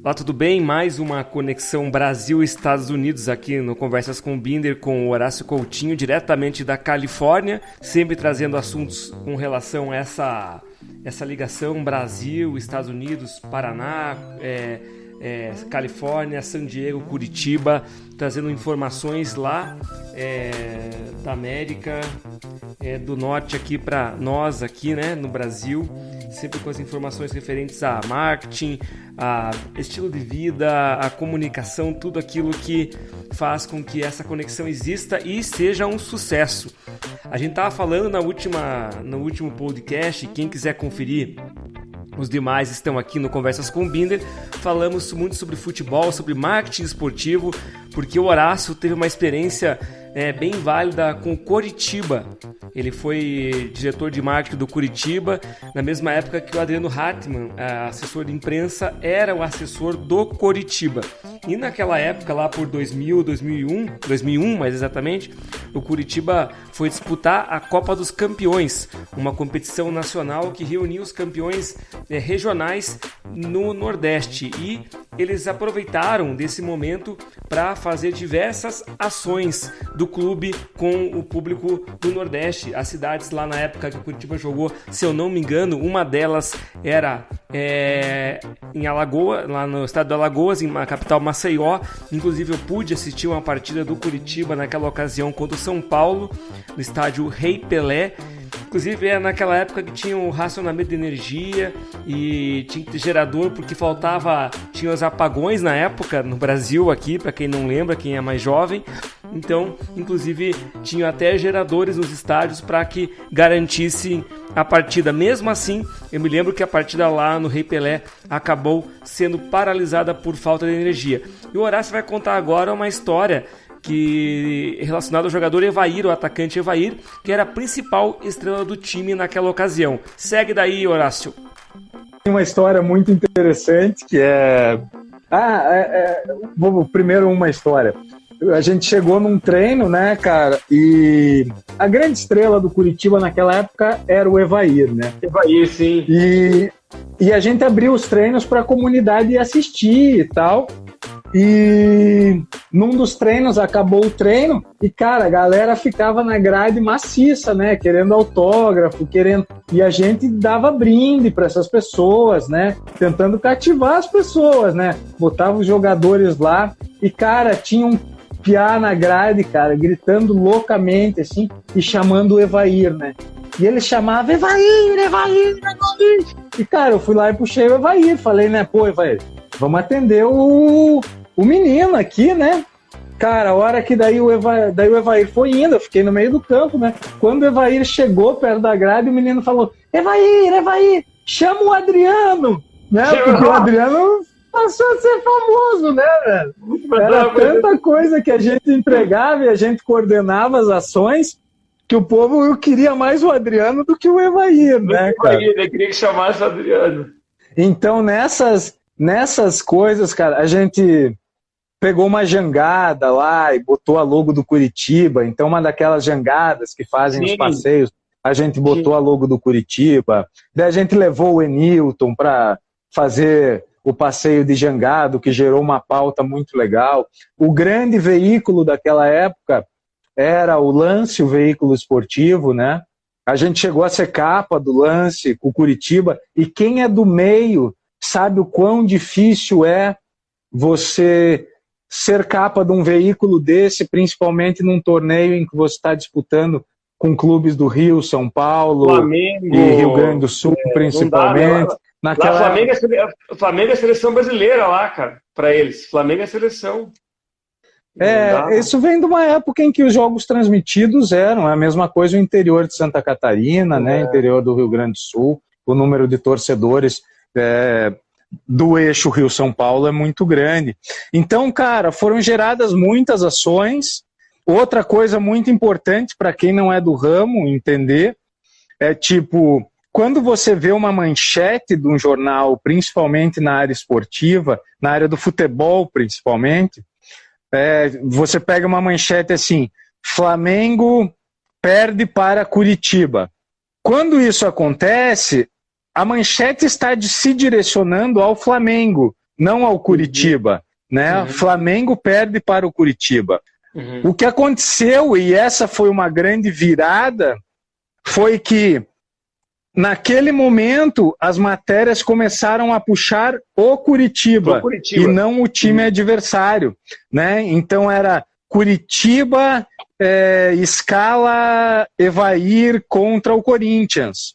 Olá, tudo bem? Mais uma conexão Brasil-Estados Unidos aqui no Conversas com o Binder, com o Horácio Coutinho, diretamente da Califórnia, sempre trazendo assuntos com relação a essa ligação Brasil, Estados Unidos, Paraná, Califórnia, San Diego, Curitiba, trazendo informações lá da América do Norte aqui para nós aqui, né, no Brasil, sempre com as informações referentes a marketing, a estilo de vida, a comunicação, tudo aquilo que faz com que essa conexão exista e seja um sucesso. A gente estava falando no último podcast, quem quiser conferir, os demais estão aqui no Conversas com o Binder. Falamos muito sobre futebol, sobre marketing esportivo, porque o Horácio teve uma experiência bem válida com o Coritiba. Ele foi diretor de marketing do Curitiba, na mesma época que o Adriano Hartmann, assessor de imprensa, era o assessor do Coritiba. E naquela época, lá por 2001 mais exatamente, o Curitiba foi disputar a Copa dos Campeões, uma competição nacional que reunia os campeões regionais no Nordeste. E eles aproveitaram desse momento para fazer diversas ações do clube com o público do Nordeste. As cidades lá na época que o Curitiba jogou, se eu não me engano, uma delas era em Alagoas, lá no estado de Alagoas, na capital Maceió. Inclusive eu pude assistir uma partida do Curitiba naquela ocasião contra o São Paulo, no estádio Rei Pelé. Inclusive naquela época que tinha um racionamento de energia e tinha que ter gerador porque tinha os apagões na época no Brasil aqui, para quem não lembra, quem é mais jovem. Então, inclusive, tinha até geradores nos estádios para que garantissem a partida. Mesmo assim, eu me lembro que a partida lá no Rei Pelé acabou sendo paralisada por falta de energia. E o Horácio vai contar agora uma história relacionado ao jogador Evair, o atacante Evair, que era a principal estrela do time naquela ocasião. Segue daí, Horácio. Tem uma história muito interessante que primeiro uma história. A gente chegou num treino, né, cara, e a grande estrela do Curitiba naquela época era o Evair, né? Evair, sim. E a gente abriu os treinos para a comunidade assistir e tal. E num dos treinos, acabou o treino e, cara, a galera ficava na grade maciça, né, querendo autógrafo, e a gente dava brinde para essas pessoas, né, tentando cativar as pessoas, né, botava os jogadores lá e, cara, tinha um piá na grade, cara, gritando loucamente, assim, e chamando o Evair, né, e ele chamava Evair, Evair, Evair, e, cara, eu fui lá e puxei o Evair, falei, né, pô, Evair, vamos atender o menino aqui, né? Cara, a hora que daí o Evair foi indo, eu fiquei no meio do campo, né? Quando o Evair chegou perto da grade, o menino falou, Evair, chama o Adriano, né? Porque o Adriano passou a ser famoso, né, velho? Era tanta coisa que a gente entregava e a gente coordenava as ações que o povo queria mais o Adriano do que o Evair, né, cara? Ele queria que chamasse o Adriano. Então, nessas coisas, cara, a gente pegou uma jangada lá e botou a logo do Curitiba. Então, uma daquelas jangadas que fazem os passeios, a gente botou a logo do Curitiba. Daí a gente levou o Enilton para fazer o passeio de jangado, que gerou uma pauta muito legal. O grande veículo daquela época era o Lance, o veículo esportivo, né? A gente chegou a ser capa do Lance com o Curitiba. E quem é do meio sabe o quão difícil é você ser capa de um veículo desse, principalmente num torneio em que você está disputando com clubes do Rio, São Paulo, Flamengo, e Rio Grande do Sul, principalmente. Lá Flamengo é a seleção brasileira lá, cara, para eles. Flamengo é a seleção. Isso vem de uma época em que os jogos transmitidos eram a mesma coisa no interior de Santa Catarina, né, interior do Rio Grande do Sul. O número de torcedores do eixo Rio-São Paulo é muito grande. Então, cara, foram geradas muitas ações. Outra coisa muito importante para quem não é do ramo entender é tipo, quando você vê uma manchete de um jornal, principalmente na área esportiva, na área do futebol principalmente, você pega uma manchete assim, Flamengo perde para Curitiba. Quando isso acontece, a manchete está se direcionando ao Flamengo, não ao Curitiba, né? Flamengo perde para o Curitiba. O que aconteceu, e essa foi uma grande virada, foi que naquele momento as matérias começaram a puxar o Curitiba e não o time adversário, né? Então era Curitiba, escala Evair contra o Corinthians.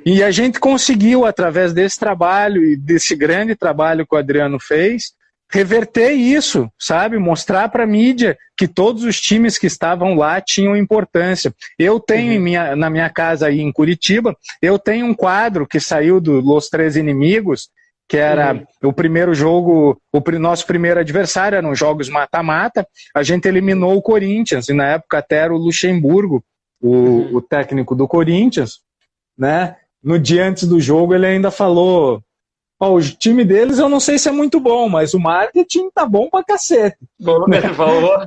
E a gente conseguiu, através desse trabalho e desse grande trabalho que o Adriano fez, reverter isso, sabe? Mostrar para a mídia que todos os times que estavam lá tinham importância. Eu tenho na minha casa aí em Curitiba, eu tenho um quadro que saiu do Los Três Inimigos, que era o primeiro jogo, o nosso primeiro adversário, eram jogos mata-mata, a gente eliminou o Corinthians, e na época até era o Luxemburgo, o técnico do Corinthians, né? No dia antes do jogo ele ainda falou: o time deles eu não sei se é muito bom, mas o marketing tá bom pra cacete. Bom, né? Falou.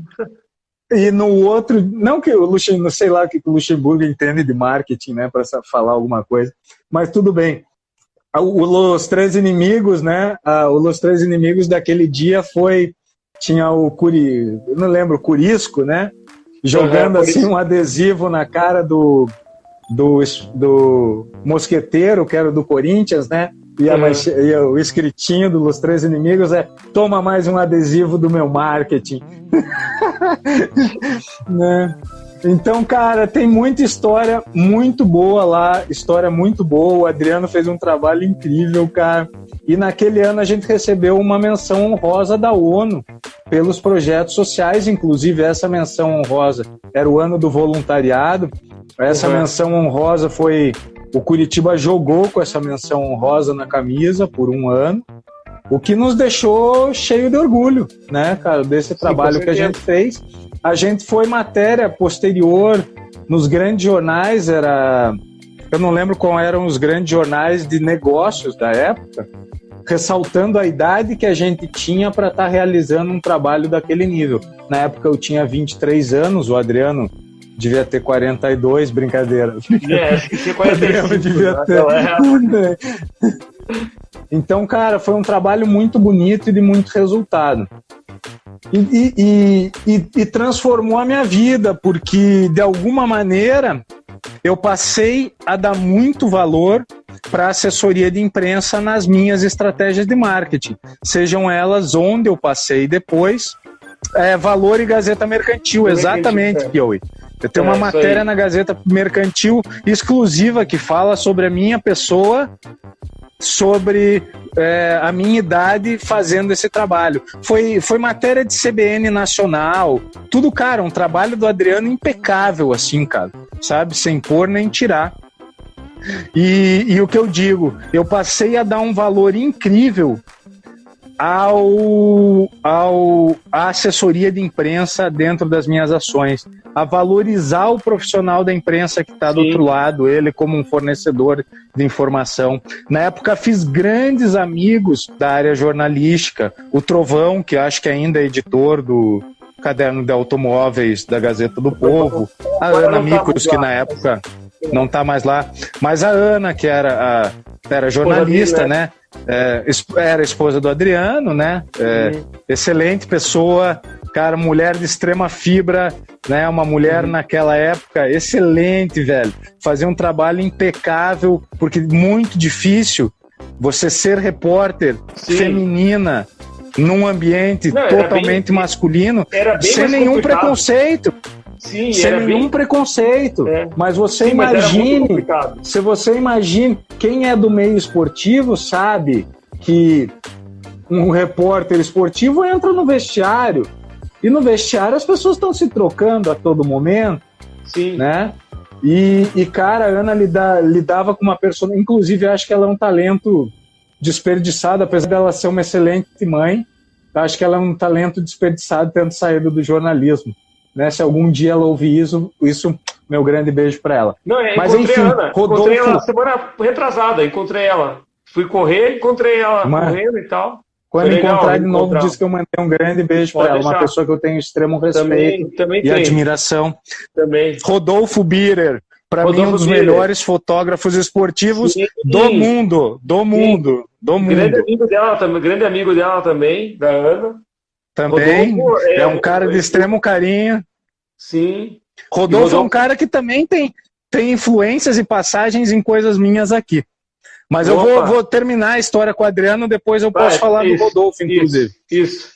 E no outro, não que o Luxemburgo, não sei lá o que o Luxemburgo entende de marketing, né, para falar alguma coisa, mas tudo bem. O Los Três Inimigos, né, o Los Três Inimigos daquele dia tinha o eu não lembro, o Curisco, né, jogando assim um adesivo na cara do mosqueteiro, que era do Corinthians, né? E o escritinho do Los Três Inimigos é: toma mais um adesivo do meu marketing. Né? Então, cara, tem muita história muito boa lá, história muito boa. O Adriano fez um trabalho incrível, cara. E naquele ano a gente recebeu uma menção honrosa da ONU pelos projetos sociais, inclusive essa menção honrosa era o ano do voluntariado. Essa menção honrosa foi... O Curitiba jogou com essa menção honrosa na camisa por um ano, o que nos deixou cheio de orgulho, né, cara, desse trabalho que a gente fez. A gente foi matéria posterior nos grandes jornais, eu não lembro qual eram os grandes jornais de negócios da época, ressaltando a idade que a gente tinha para estar realizando um trabalho daquele nível. Na época eu tinha 23 anos, o Adriano devia ter 42, brincadeira. Acho que tinha 45. Devia ter. Então, cara, foi um trabalho muito bonito e de muito resultado. E transformou a minha vida, porque, de alguma maneira, eu passei a dar muito valor para a assessoria de imprensa nas minhas estratégias de marketing. Sejam elas onde eu passei depois, Valor e Gazeta Mercantil, exatamente, Piauí. Eu tenho uma matéria na Gazeta Mercantil exclusiva que fala sobre a minha pessoa, sobre a minha idade fazendo esse trabalho. Foi matéria de CBN Nacional, tudo, cara, um trabalho do Adriano impecável, assim, cara, sabe? Sem pôr nem tirar. E o que eu digo, eu passei a dar um valor incrível à assessoria de imprensa dentro das minhas ações, a valorizar o profissional da imprensa que está do outro lado, ele como um fornecedor de informação. Na época fiz grandes amigos da área jornalística, o Trovão, que acho que ainda é editor do Caderno de Automóveis da Gazeta do Povo, a Ana Micos, que na época não está mais lá, mas a Ana, que era jornalista, né? Era esposa do Adriano, né? Excelente pessoa, cara, mulher de extrema fibra, né? Uma mulher naquela época excelente, velho. Fazia um trabalho impecável, porque muito difícil você ser repórter feminina num ambiente totalmente masculino, sem nenhum preconceito. Sim, sem nenhum preconceito. Mas você imagine, se você imagina, quem é do meio esportivo sabe que um repórter esportivo entra no vestiário, e no vestiário as pessoas estão se trocando a todo momento, né? E cara, a Ana lidava com uma pessoa, inclusive acho que ela é um talento desperdiçado, apesar dela ser uma excelente mãe, acho que ela é um talento desperdiçado tendo saído do jornalismo. Né, se algum dia ela ouvir isso, meu grande beijo para ela. Mas enfim, encontrei ela semana retrasada, encontrei ela. Fui correr, encontrei ela correndo e tal. Quando encontrar de novo, diz que eu mandei um grande beijo para ela, uma pessoa que eu tenho extremo respeito e admiração. Também. Rodolfo Birer, para mim, um dos melhores fotógrafos esportivos do mundo. Grande amigo dela também, da Ana. Também, é um cara de extremo carinho. Sim. Rodolfo é um cara que também tem influências e passagens em coisas minhas aqui. Mas eu vou terminar a história com o Adriano, depois eu posso falar do Rodolfo, inclusive. Isso.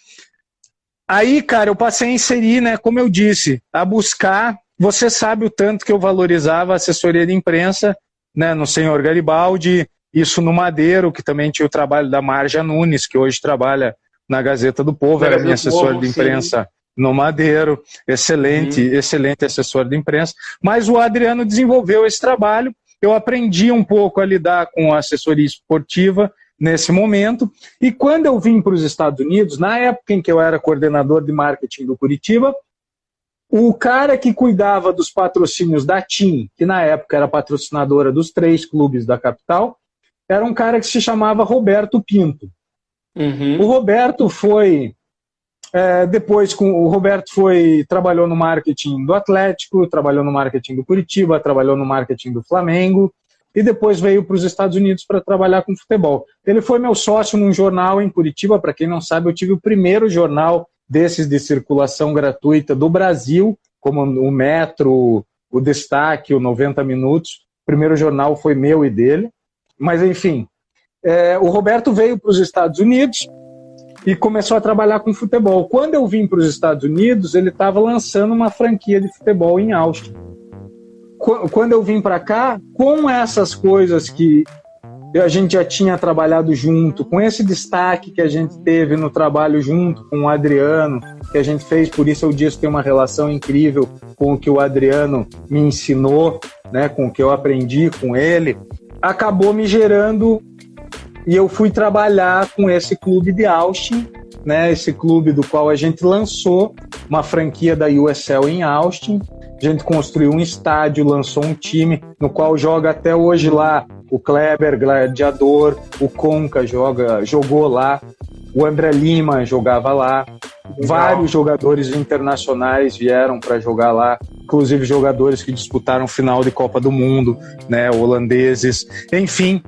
Aí, cara, eu passei a inserir, né, como eu disse, a buscar. Você sabe o tanto que eu valorizava a assessoria de imprensa, né, no Senhor Garibaldi, isso no Madeiro, que também tinha o trabalho da Marja Nunes, que hoje trabalha na Gazeta do Povo, era minha assessora de imprensa no Madeiro, excelente assessor de imprensa. Mas o Adriano desenvolveu esse trabalho, eu aprendi um pouco a lidar com a assessoria esportiva nesse momento, e quando eu vim para os Estados Unidos, na época em que eu era coordenador de marketing do Curitiba, o cara que cuidava dos patrocínios da TIM, que na época era patrocinadora dos 3 clubes da capital, era um cara que se chamava Roberto Pinto. O Roberto foi... trabalhou no marketing do Atlético, trabalhou no marketing do Curitiba, trabalhou no marketing do Flamengo, e depois veio para os Estados Unidos para trabalhar com futebol. Ele foi meu sócio num jornal em Curitiba, para quem não sabe, eu tive o primeiro jornal desses de circulação gratuita do Brasil, como o Metro, o Destaque, o 90 Minutos. O primeiro jornal foi meu e dele. Mas, enfim, o Roberto veio para os Estados Unidos e começou a trabalhar com futebol. Quando eu vim para os Estados Unidos, ele estava lançando uma franquia de futebol em Austin. Quando eu vim para cá, com essas coisas que a gente já tinha trabalhado junto, com esse destaque que a gente teve no trabalho junto com o Adriano, que a gente fez, por isso eu disse que tem uma relação incrível com o que o Adriano me ensinou, né, com o que eu aprendi com ele, acabou me gerando, e eu fui trabalhar com esse clube de Austin, né, esse clube do qual a gente lançou uma franquia da USL em Austin. A gente construiu um estádio, lançou um time no qual joga até hoje lá o Kleber, Gladiador, o Conca jogou lá, o André Lima jogava lá, vários jogadores internacionais vieram para jogar lá, inclusive jogadores que disputaram final de Copa do Mundo, né, holandeses, enfim.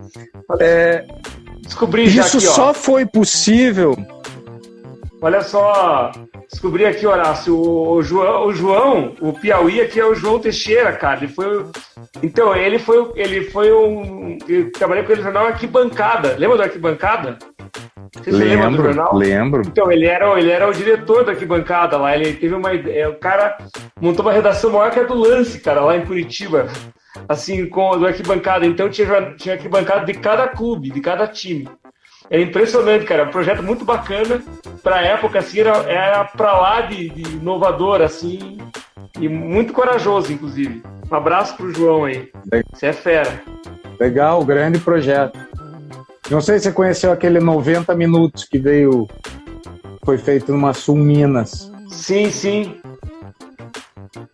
Descobri já isso aqui, só foi possível. Olha só, descobri aqui, Horácio, o João, o Piauí aqui é o João Teixeira, cara. Ele foi um. Eu trabalhei com ele no jornal Arquibancada. Lembra do Arquibancada? Você lembra do jornal? Lembro. Então, ele era o diretor da Arquibancada lá. Ele teve uma ideia. O cara montou uma redação maior que a do Lance, cara, lá em Curitiba. Assim, do Arquibancada. Então tinha arquibancada de cada clube, de cada time. É impressionante, cara. Um projeto muito bacana. Pra época, assim, era pra lá de inovador, assim. E muito corajoso, inclusive. Um abraço pro João aí. Você é fera. Legal, grande projeto. Não sei se você conheceu aquele 90 Minutos que foi feito numa Sul Minas. Sim, sim.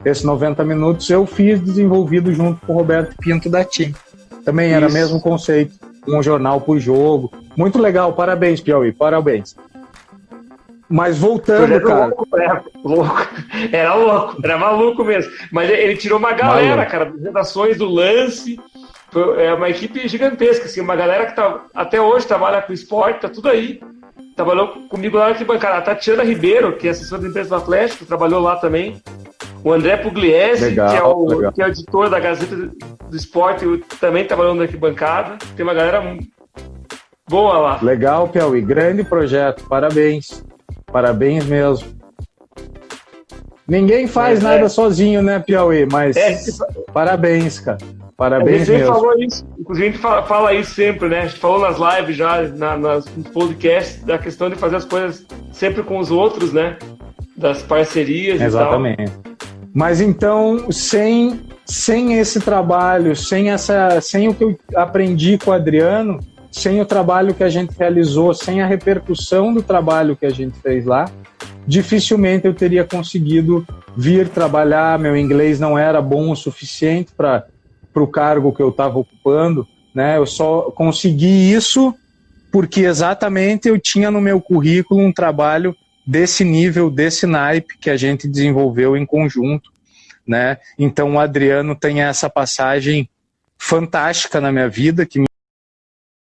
Esse 90 Minutos eu fiz, desenvolvido junto com o Roberto Pinto da TIM. Também era o mesmo conceito. Um jornal por jogo. Muito legal, parabéns, Piauí, parabéns. Mas voltando, cara... Era maluco mesmo. Mas ele tirou uma galera, cara, das redações do Lance. É uma equipe gigantesca, assim, uma galera que até hoje trabalha com esporte, tá tudo aí. Trabalhou comigo lá na Arquibancada. A Tatiana Ribeiro, que é assessora de imprensa do Atlético, trabalhou lá também. O André Pugliese, que é o editor da Gazeta do Esporte, também trabalhou na Arquibancada. Tem uma galera boa lá. Legal, Piauí. Grande projeto. Parabéns. Parabéns mesmo. Ninguém faz nada sozinho, né, Piauí? Mas parabéns, cara. Parabéns mesmo. Falou isso. Inclusive, a gente fala isso sempre, né? A gente falou nas lives já, nos podcasts, da questão de fazer as coisas sempre com os outros, né? Das parcerias. Exatamente. E tal. Mas então, sem esse trabalho, sem o que eu aprendi com o Adriano, sem o trabalho que a gente realizou, sem a repercussão do trabalho que a gente fez lá, dificilmente eu teria conseguido vir trabalhar. Meu inglês não era bom o suficiente para o cargo que eu estava ocupando, né? Eu só consegui isso porque exatamente eu tinha no meu currículo um trabalho desse nível, desse naipe que a gente desenvolveu em conjunto né? Então o Adriano tem essa passagem fantástica na minha vida, que me